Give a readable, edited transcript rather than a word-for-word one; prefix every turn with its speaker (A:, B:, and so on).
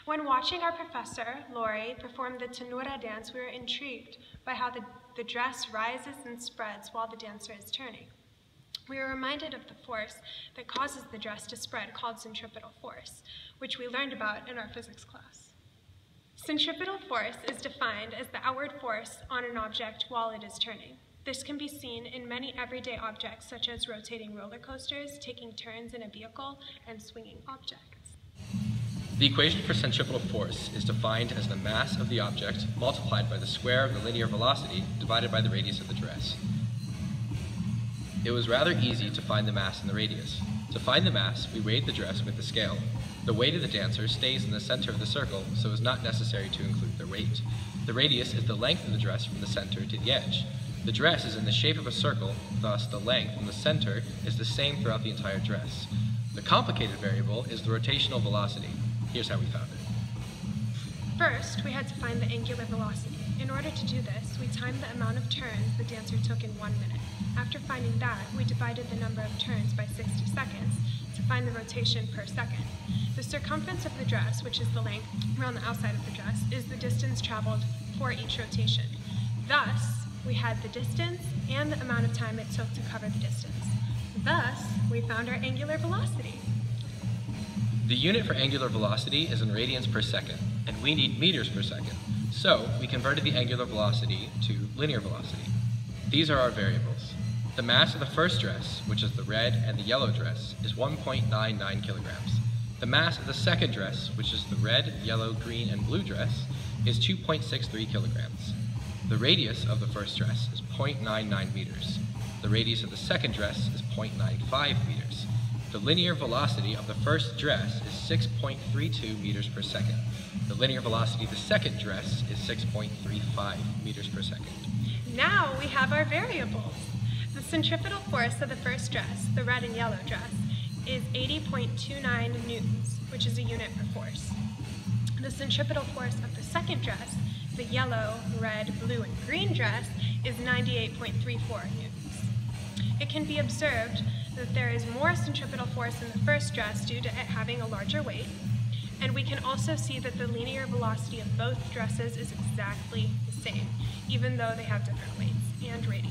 A: When watching our professor, Lori, perform the tenura dance, we were intrigued by how the dress rises and spreads while the dancer is turning. We were reminded of the force that causes the dress to spread, called centripetal force, which we learned about in our physics class. Centripetal force is defined as the outward force on an object while it is turning. This can be seen in many everyday objects, such as rotating roller coasters, taking turns in a vehicle, and swinging objects.
B: The equation for centripetal force is defined as the mass of the object multiplied by the square of the linear velocity divided by the radius of the dress. It was rather easy to find the mass and the radius. To find the mass, we weighed the dress with the scale. The weight of the dancer stays in the center of the circle, so it is not necessary to include their weight. The radius is the length of the dress from the center to the edge. The dress is in the shape of a circle, thus the length from the center is the same throughout the entire dress. The complicated variable is the rotational velocity. Here's how we found it.
A: First, we had to find the angular velocity. In order to do this, we timed the amount of turns the dancer took in 1 minute. After finding that, we divided the number of turns by 60 seconds to find the rotation per second. The circumference of the dress, which is the length around the outside of the dress, is the distance traveled for each rotation. Thus, we had the distance and the amount of time it took to cover the distance. Thus, we found our angular velocity.
B: The unit for angular velocity is in radians per second, and we need meters per second. So we converted the angular velocity to linear velocity. These are our variables. The mass of the first dress, which is the red and the yellow dress, is 1.99 kilograms. The mass of the second dress, which is the red, yellow, green, and blue dress, is 2.63 kilograms. The radius of the first dress is 0.99 meters. The radius of the second dress is 0.95 meters. The linear velocity of the first dress is 6.32 meters per second. The linear velocity of the second dress is 6.35 meters per second.
A: Now we have our variables. The centripetal force of the first dress, the red and yellow dress, is 80.29 newtons, which is a unit for force. The centripetal force of the second dress, the yellow, red, blue, and green dress, is 98.34 newtons. It can be observed that there is more centripetal force in the first dress due to it having a larger weight, and we can also see that the linear velocity of both dresses is exactly the same, even though they have different weights and radii.